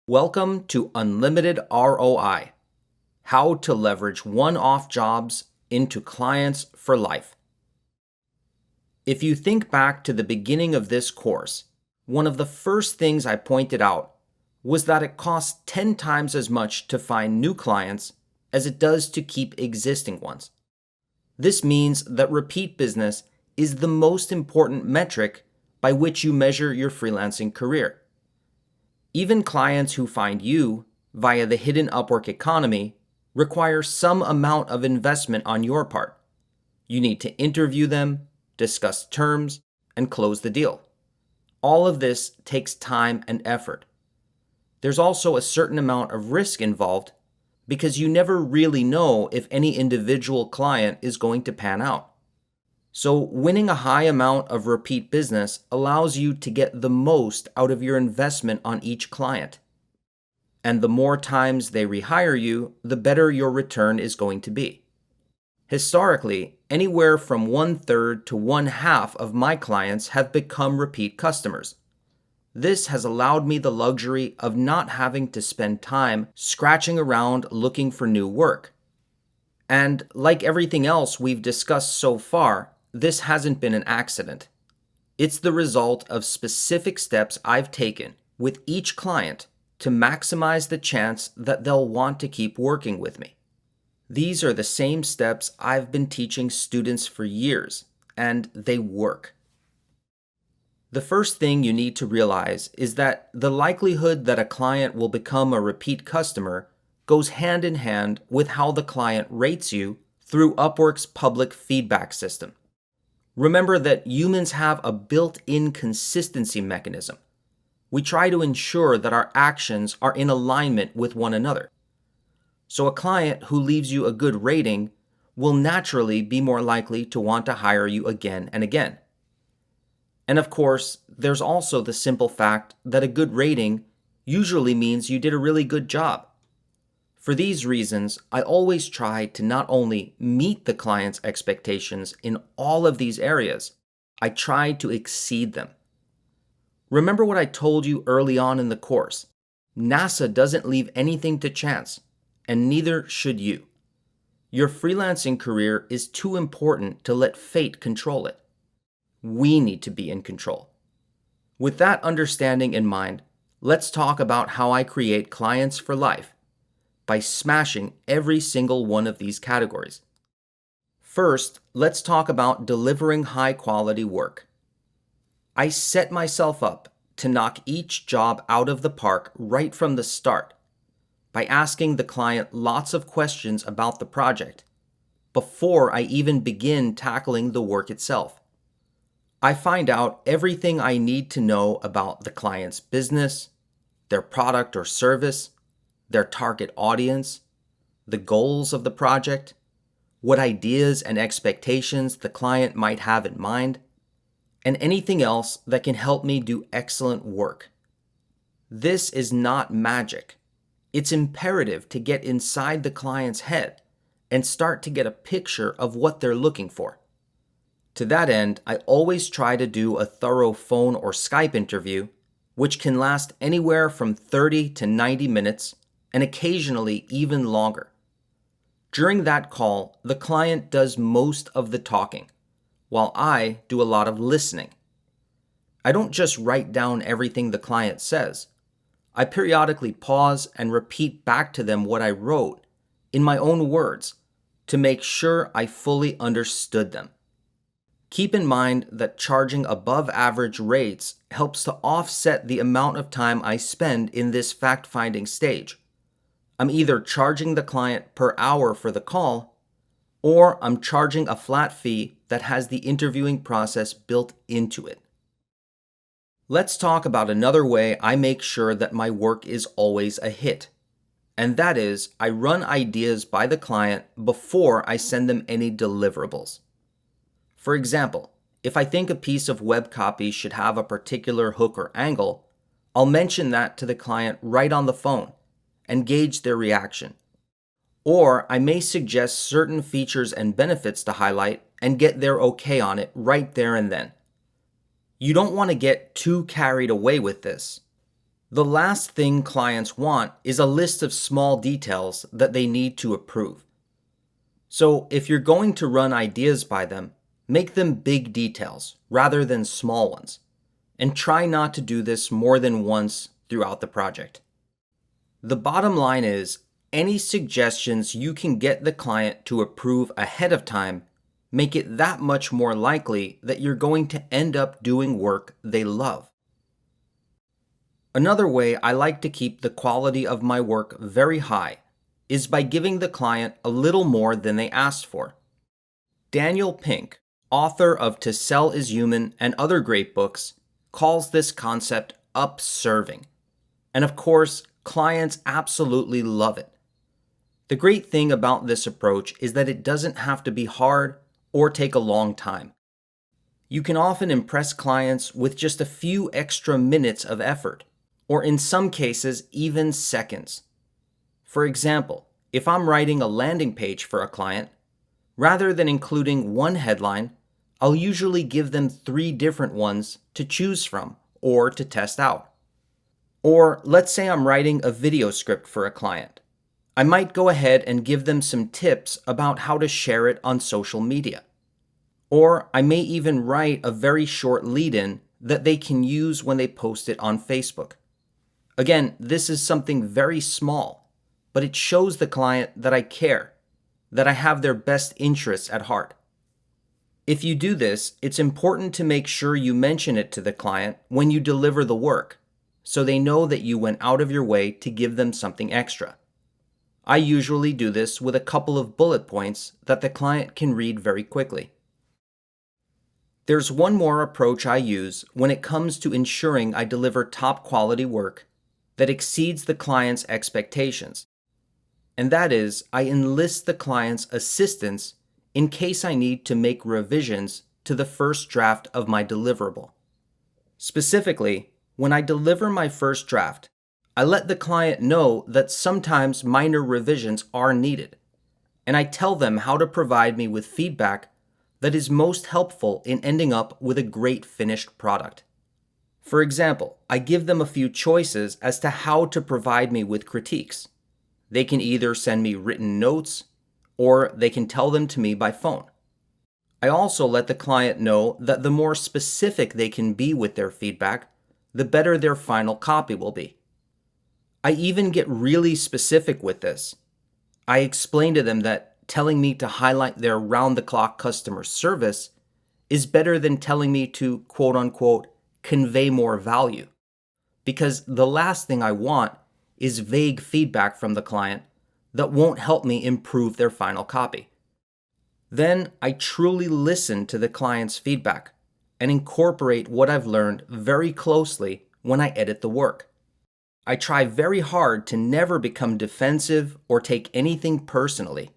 Welcome to Unlimited ROI, how to leverage one-off jobs into clients for life. If you think back to the beginning of this course, one of the first things I pointed out was that it costs 10 times as much to find new clients as it does to keep existing ones. This means that repeat business is the most important metric by which you measure your freelancing career. Even clients who find you via the hidden Upwork economy require some amount of investment on your part. You need to interview them, discuss terms, and close the deal. All of this takes time and effort. There's also a certain amount of risk involved because you never really know if any individual client is going to pan out. So winning a high amount of repeat business allows you to get the most out of your investment on each client. And the more times they rehire you, the better your return is going to be. Historically, anywhere from 1/3 to 1/2 of my clients have become repeat customers. This has allowed me the luxury of not having to spend time scratching around looking for new work. And like everything else we've discussed so far, this hasn't been an accident. It's the result of specific steps I've taken with each client to maximize the chance that they'll want to keep working with me. These are the same steps I've been teaching students for years, and they work. The first thing you need to realize is that the likelihood that a client will become a repeat customer goes hand in hand with how the client rates you through Upwork's public feedback system. Remember that humans have a built-in consistency mechanism. We try to ensure that our actions are in alignment with one another. So a client who leaves you a good rating will naturally be more likely to want to hire you again and again. And of course, there's also the simple fact that a good rating usually means you did a really good job. For these reasons, I always try to not only meet the client's expectations in all of these areas, I try to exceed them. Remember what I told you early on in the course. NASA doesn't leave anything to chance, and neither should you. Your freelancing career is too important to let fate control it. We need to be in control. With that understanding in mind, let's talk about how I create clients for life by smashing every single one of these categories. First, let's talk about delivering high-quality work. I set myself up to knock each job out of the park right from the start by asking the client lots of questions about the project before I even begin tackling the work itself. I find out everything I need to know about the client's business, their product or service, their target audience, the goals of the project, what ideas and expectations the client might have in mind, and anything else that can help me do excellent work. This is not magic. It's imperative to get inside the client's head and start to get a picture of what they're looking for. To that end, I always try to do a thorough phone or Skype interview, which can last anywhere from 30 to 90 minutes, and occasionally even longer. During that call, the client does most of the talking, while I do a lot of listening. I don't just write down everything the client says. I periodically pause and repeat back to them what I wrote in my own words to make sure I fully understood them. Keep in mind that charging above average rates helps to offset the amount of time I spend in this fact-finding stage. I'm either charging the client per hour for the call, or I'm charging a flat fee that has the interviewing process built into it. Let's talk about another way I make sure that my work is always a hit. And that is, I run ideas by the client before I send them any deliverables. For example, if I think a piece of web copy should have a particular hook or angle, I'll mention that to the client right on the phone and gauge their reaction. Or I may suggest certain features and benefits to highlight and get their okay on it right there and then. You don't want to get too carried away with this. The last thing clients want is a list of small details that they need to approve. So if you're going to run ideas by them, make them big details rather than small ones, and try not to do this more than once throughout the project. The bottom line is, any suggestions you can get the client to approve ahead of time make it that much more likely that you're going to end up doing work they love. Another way I like to keep the quality of my work very high is by giving the client a little more than they asked for. Daniel Pink, author of To Sell is Human and other great books, calls this concept upserving. And of course, clients absolutely love it. The great thing about this approach is that it doesn't have to be hard or take a long time. You can often impress clients with just a few extra minutes of effort, or in some cases, even seconds. For example, if I'm writing a landing page for a client, rather than including one headline, I'll usually give them 3 different ones to choose from or to test out. Or let's say I'm writing a video script for a client. I might go ahead and give them some tips about how to share it on social media. Or I may even write a very short lead-in that they can use when they post it on Facebook. Again, this is something very small, but it shows the client that I care, that I have their best interests at heart. If you do this, it's important to make sure you mention it to the client when you deliver the work, so they know that you went out of your way to give them something extra. I usually do this with a couple of bullet points that the client can read very quickly. There's one more approach I use when it comes to ensuring I deliver top quality work that exceeds the client's expectations. And that is, I enlist the client's assistance in case I need to make revisions to the first draft of my deliverable. Specifically, when I deliver my first draft, I let the client know that sometimes minor revisions are needed, and I tell them how to provide me with feedback that is most helpful in ending up with a great finished product. For example, I give them a few choices as to how to provide me with critiques. They can either send me written notes, or they can tell them to me by phone. I also let the client know that the more specific they can be with their feedback, the better their final copy will be. I even get really specific with this. I explain to them that telling me to highlight their round-the-clock customer service is better than telling me to, quote-unquote, convey more value. Because the last thing I want is vague feedback from the client that won't help me improve their final copy. Then I truly listen to the client's feedback and incorporate what I've learned very closely when I edit the work. I try very hard to never become defensive or take anything personally.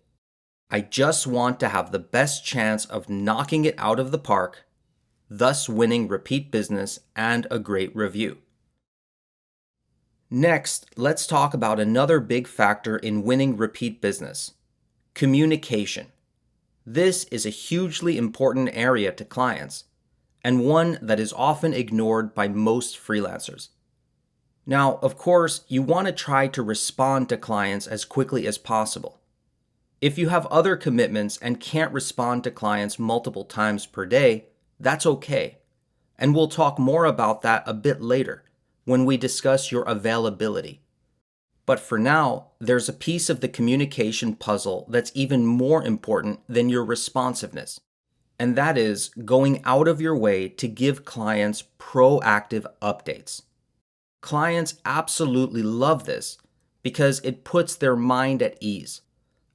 I just want to have the best chance of knocking it out of the park, thus winning repeat business and a great review. Next, let's talk about another big factor in winning repeat business: communication. This is a hugely important area to clients, and one that is often ignored by most freelancers. Now, of course, you want to try to respond to clients as quickly as possible. If you have other commitments and can't respond to clients multiple times per day, that's okay. And we'll talk more about that a bit later when we discuss your availability. But for now, there's a piece of the communication puzzle that's even more important than your responsiveness, and that is going out of your way to give clients proactive updates. Clients absolutely love this because it puts their mind at ease.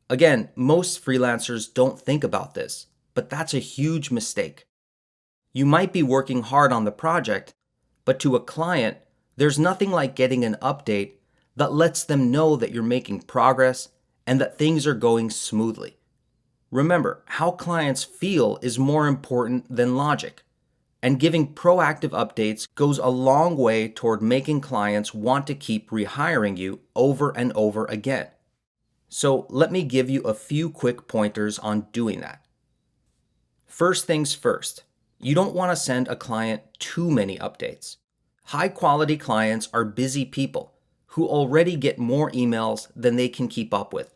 Again, most freelancers don't think about this, but that's a huge mistake. You might be working hard on the project, but to a client, there's nothing like getting an update that lets them know that you're making progress and that things are going smoothly. Remember, how clients feel is more important than logic, and giving proactive updates goes a long way toward making clients want to keep rehiring you over and over again. So let me give you a few quick pointers on doing that. First things first, you don't want to send a client too many updates. High-quality clients are busy people who already get more emails than they can keep up with.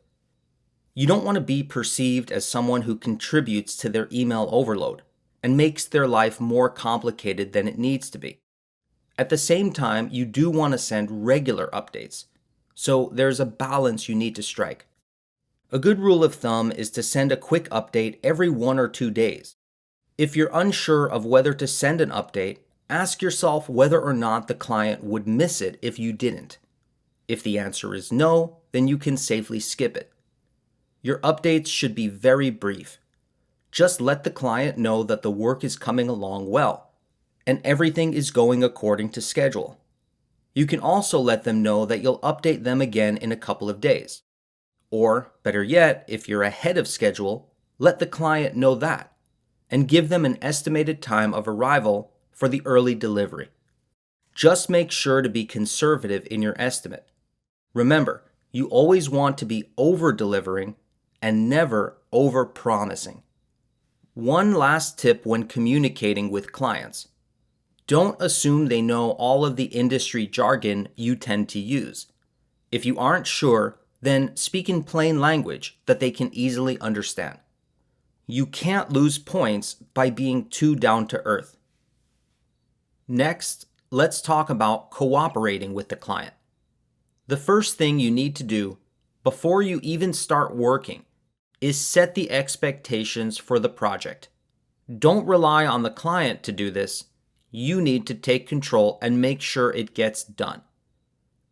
You don't want to be perceived as someone who contributes to their email overload and makes their life more complicated than it needs to be. At the same time, you do want to send regular updates, so there's a balance you need to strike. A good rule of thumb is to send a quick update every 1 or 2 days. If you're unsure of whether to send an update, ask yourself whether or not the client would miss it if you didn't. If the answer is no, then you can safely skip it. Your updates should be very brief. Just let the client know that the work is coming along well, and everything is going according to schedule. You can also let them know that you'll update them again in a couple of days. Or, better yet, if you're ahead of schedule, let the client know that, and give them an estimated time of arrival for the early delivery. Just make sure to be conservative in your estimate. Remember, you always want to be over-delivering and never over-promising. One last tip when communicating with clients. Don't assume they know all of the industry jargon you tend to use. If you aren't sure, then speak in plain language that they can easily understand. You can't lose points by being too down to earth. Next, let's talk about cooperating with the client. The first thing you need to do before you even start working is set the expectations for the project. Don't rely on the client to do this. You need to take control and make sure it gets done.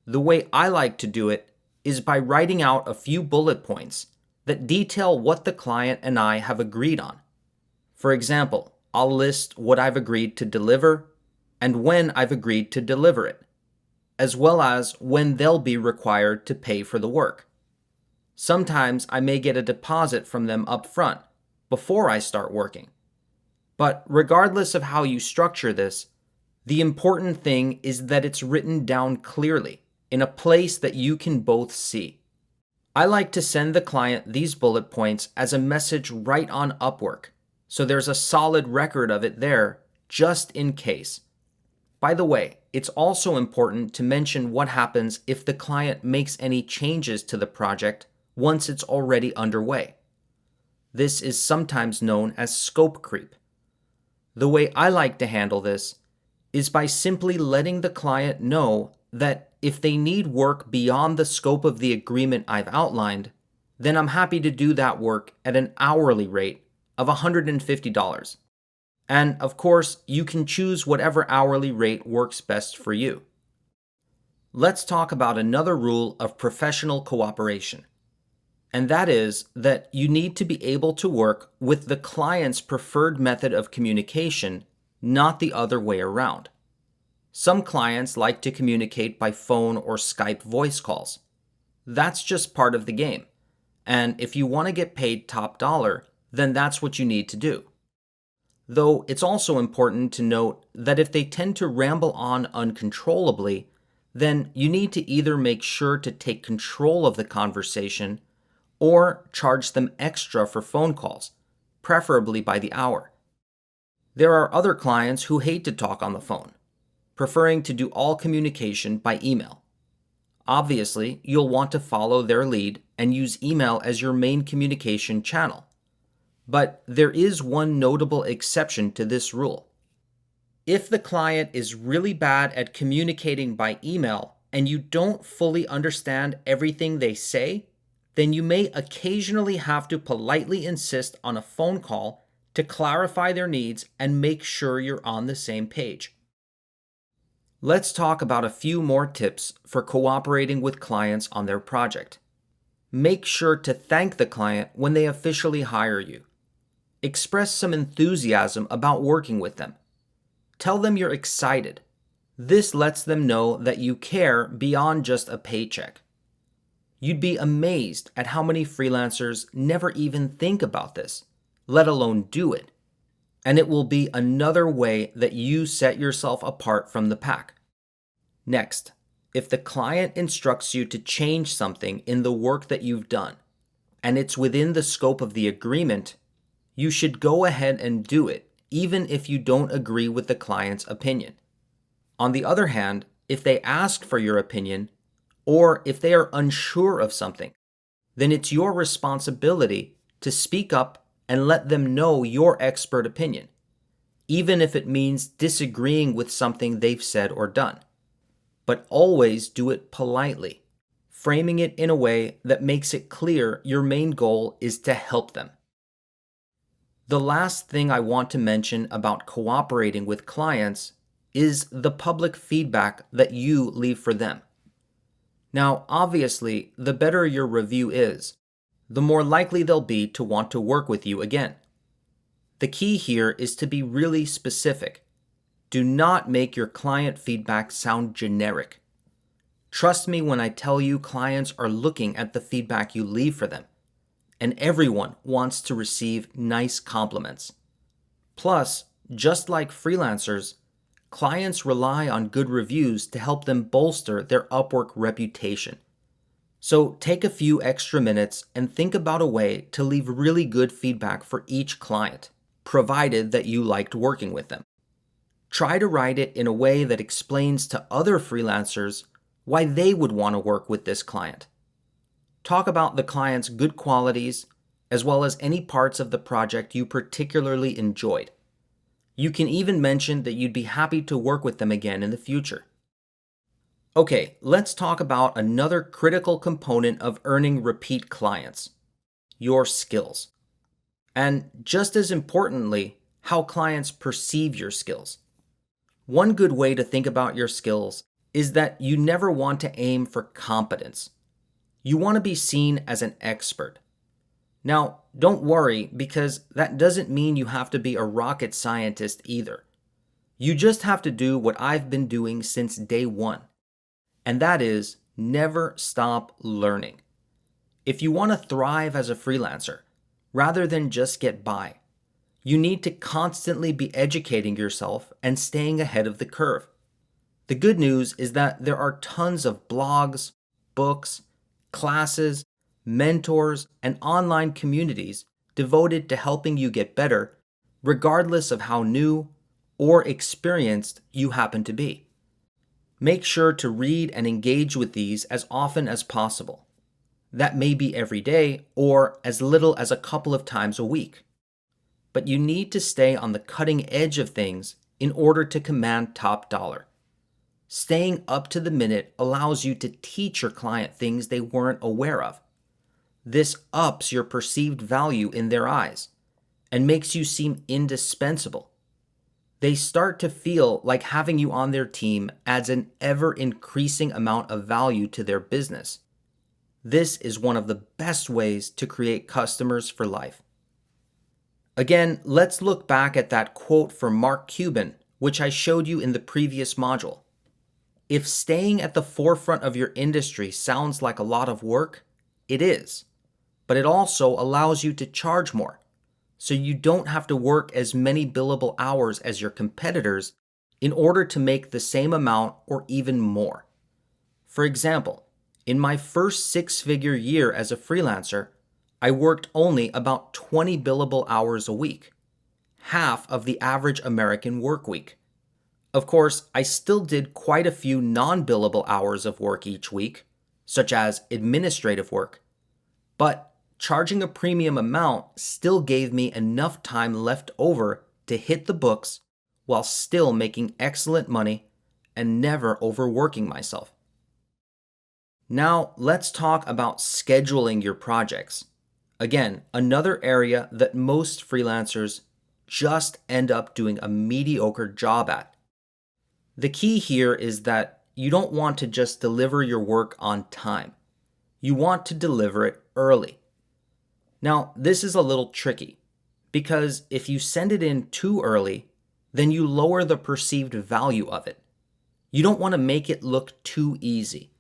The way I like to do it is by writing out a few bullet points that detail what the client and I have agreed on. For example, I'll list what I've agreed to deliver and when I've agreed to deliver it, as well as when they'll be required to pay for the work. Sometimes I may get a deposit from them up front before I start working. But regardless of how you structure this, the important thing is that it's written down clearly in a place that you can both see. I like to send the client these bullet points as a message right on Upwork, so there's a solid record of it there just in case. By the way, it's also important to mention what happens if the client makes any changes to the project once it's already underway. This is sometimes known as scope creep. The way I like to handle this is by simply letting the client know that if they need work beyond the scope of the agreement I've outlined, then I'm happy to do that work at an hourly rate of $150. And of course, you can choose whatever hourly rate works best for you. Let's talk about another rule of professional cooperation. And that is that you need to be able to work with the client's preferred method of communication, not the other way around. Some clients like to communicate by phone or Skype voice calls. That's just part of the game. And if you want to get paid top dollar, then that's what you need to do. Though it's also important to note that if they tend to ramble on uncontrollably, then you need to either make sure to take control of the conversation or charge them extra for phone calls, preferably by the hour. There are other clients who hate to talk on the phone, preferring to do all communication by email. Obviously, you'll want to follow their lead and use email as your main communication channel. But there is one notable exception to this rule. If the client is really bad at communicating by email and you don't fully understand everything they say, then you may occasionally have to politely insist on a phone call to clarify their needs and make sure you're on the same page. Let's talk about a few more tips for cooperating with clients on their project. Make sure to thank the client when they officially hire you. Express some enthusiasm about working with them. Tell them you're excited. This lets them know that you care beyond just a paycheck. You'd be amazed at how many freelancers never even think about this, let alone do it. And it will be another way that you set yourself apart from the pack. Next, if the client instructs you to change something in the work that you've done, and it's within the scope of the agreement, you should go ahead and do it, even if you don't agree with the client's opinion. On the other hand, if they ask for your opinion, or if they are unsure of something, then it's your responsibility to speak up and let them know your expert opinion, even if it means disagreeing with something they've said or done. But always do it politely, framing it in a way that makes it clear your main goal is to help them. The last thing I want to mention about cooperating with clients is the public feedback that you leave for them. Now, obviously, the better your review is, the more likely they'll be to want to work with you again. The key here is to be really specific. Do not make your client feedback sound generic. Trust me when I tell you clients are looking at the feedback you leave for them, and everyone wants to receive nice compliments. Plus, just like freelancers, clients rely on good reviews to help them bolster their Upwork reputation. So take a few extra minutes and think about a way to leave really good feedback for each client, provided that you liked working with them. Try to write it in a way that explains to other freelancers why they would want to work with this client. Talk about the client's good qualities, as well as any parts of the project you particularly enjoyed. You can even mention that you'd be happy to work with them again in the future. Okay, let's talk about another critical component of earning repeat clients: your skills. And just as importantly, how clients perceive your skills. One good way to think about your skills is that you never want to aim for competence. You want to be seen as an expert. Now, don't worry, because that doesn't mean you have to be a rocket scientist either. You just have to do what I've been doing since day one, and that is never stop learning. If you want to thrive as a freelancer, rather than just get by, you need to constantly be educating yourself and staying ahead of the curve. The good news is that there are tons of blogs, books, classes, mentors, and online communities devoted to helping you get better, regardless of how new or experienced you happen to be. Make sure to read and engage with these as often as possible. That may be every day or as little as a couple of times a week. But you need to stay on the cutting edge of things in order to command top dollar. Staying up to the minute allows you to teach your client things they weren't aware of. This ups your perceived value in their eyes and makes you seem indispensable. They start to feel like having you on their team adds an ever-increasing amount of value to their business. This is one of the best ways to create customers for life. Again, let's look back at that quote from Mark Cuban, which I showed you in the previous module. If staying at the forefront of your industry sounds like a lot of work, it is. But it also allows you to charge more, so you don't have to work as many billable hours as your competitors in order to make the same amount or even more. For example, in my first 6-figure year as a freelancer, I worked only about 20 billable hours a week, half of the average American work week. Of course, I still did quite a few non-billable hours of work each week, such as administrative work, but charging a premium amount still gave me enough time left over to hit the books while still making excellent money and never overworking myself. Now, let's talk about scheduling your projects. Again, another area that most freelancers just end up doing a mediocre job at. The key here is that you don't want to just deliver your work on time. You want to deliver it early. Now, this is a little tricky, because if you send it in too early, then you lower the perceived value of it. You don't want to make it look too easy,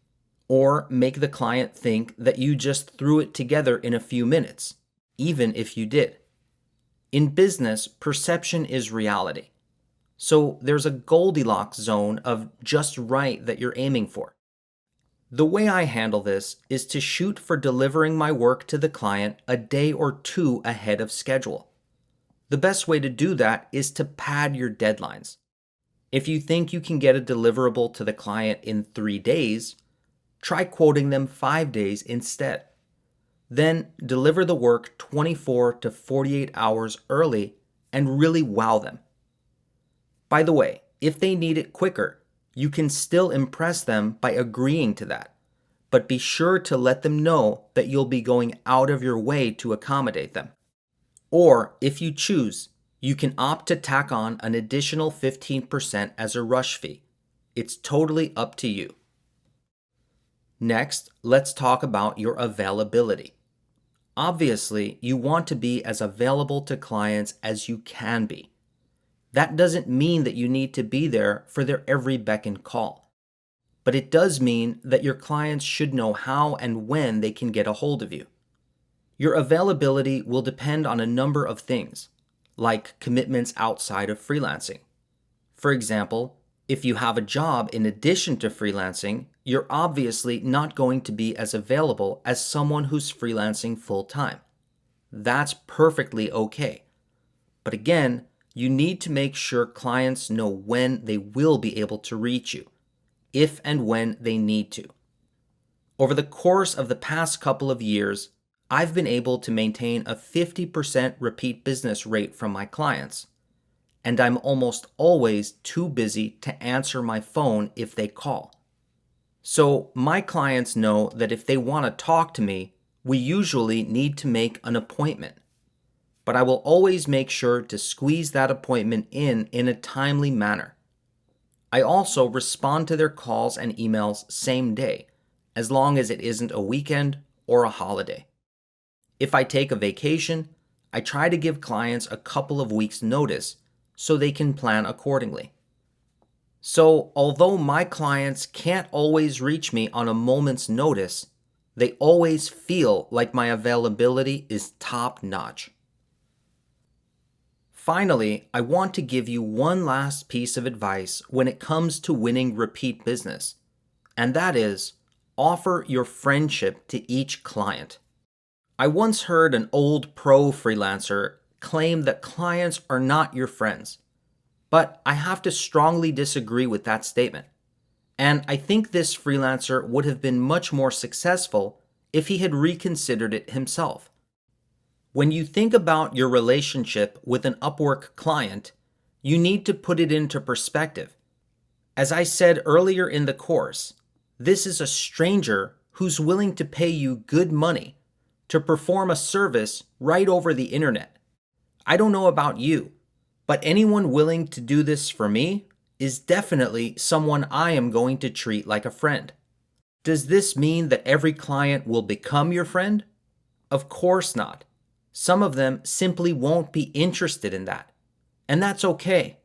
or make the client think that you just threw it together in a few minutes, even if you did. In business, perception is reality. So there's a Goldilocks zone of just right that you're aiming for. The way I handle this is to shoot for delivering my work to the client a day or two ahead of schedule. The best way to do that is to pad your deadlines. If you think you can get a deliverable to the client in 3 days, try quoting them 5 days instead. Then deliver the work 24 to 48 hours early and really wow them. By the way, if they need it quicker, you can still impress them by agreeing to that, but be sure to let them know that you'll be going out of your way to accommodate them. Or, if you choose, you can opt to tack on an additional 15% as a rush fee. It's totally up to you. Next, let's talk about your availability. Obviously, you want to be as available to clients as you can be. That doesn't mean that you need to be there for their every beck and call. But it does mean that your clients should know how and when they can get a hold of you. Your availability will depend on a number of things, like commitments outside of freelancing. For example, if you have a job in addition to freelancing, you're obviously not going to be as available as someone who's freelancing full-time. That's perfectly okay. But again, you need to make sure clients know when they will be able to reach you, if and when they need to. Over the course of the past couple of years, I've been able to maintain a 50% repeat business rate from my clients, and I'm almost always too busy to answer my phone if they call. So my clients know that if they want to talk to me, we usually need to make an appointment. But I will always make sure to squeeze that appointment in a timely manner. I also respond to their calls and emails same day, as long as it isn't a weekend or a holiday. If I take a vacation, I try to give clients a couple of weeks' notice so they can plan accordingly. So, although my clients can't always reach me on a moment's notice, they always feel like my availability is top-notch. Finally, I want to give you one last piece of advice when it comes to winning repeat business, and that is, offer your friendship to each client. I once heard an old pro freelancer claim that clients are not your friends, but I have to strongly disagree with that statement. And I think this freelancer would have been much more successful if he had reconsidered it himself. When you think about your relationship with an Upwork client, you need to put it into perspective. As I said earlier in the course, this is a stranger who's willing to pay you good money to perform a service right over the internet. I don't know about you, but anyone willing to do this for me is definitely someone I am going to treat like a friend. Does this mean that every client will become your friend? Of course not. Some of them simply won't be interested in that, and that's okay.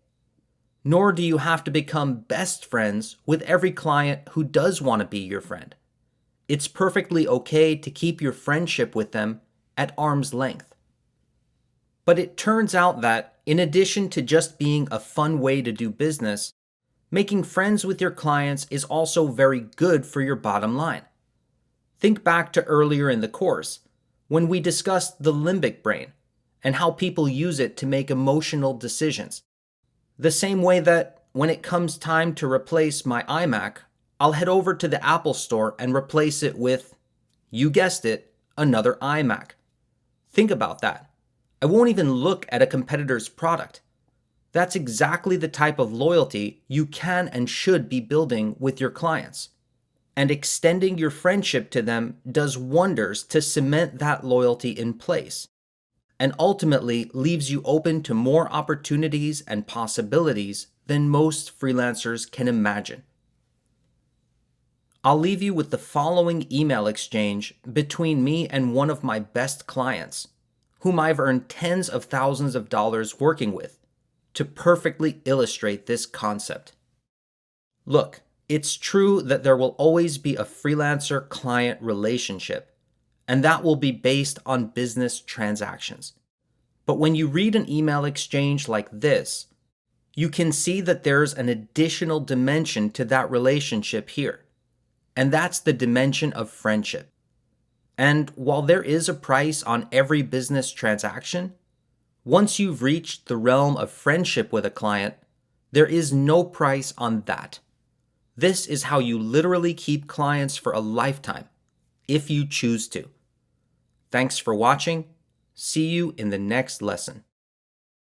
Nor do you have to become best friends with every client who does want to be your friend. It's perfectly okay to keep your friendship with them at arm's length. But it turns out that, in addition to just being a fun way to do business, making friends with your clients is also very good for your bottom line. Think back to earlier in the course, when we discussed the limbic brain and how people use it to make emotional decisions. The same way that when it comes time to replace my iMac, I'll head over to the Apple Store and replace it with, you guessed it, another iMac. Think about that. I won't even look at a competitor's product. That's exactly the type of loyalty you can and should be building with your clients. And extending your friendship to them does wonders to cement that loyalty in place, and ultimately leaves you open to more opportunities and possibilities than most freelancers can imagine. I'll leave you with the following email exchange between me and one of my best clients, whom I've earned tens of thousands of dollars working with, to perfectly illustrate this concept. Look, it's true that there will always be a freelancer-client relationship, and that will be based on business transactions. But when you read an email exchange like this, you can see that there's an additional dimension to that relationship here. And that's the dimension of friendship. And while there is a price on every business transaction, once you've reached the realm of friendship with a client, There is no price on that. This is how you literally keep clients for a lifetime, if you choose to. Thanks for watching. See you in the next lesson.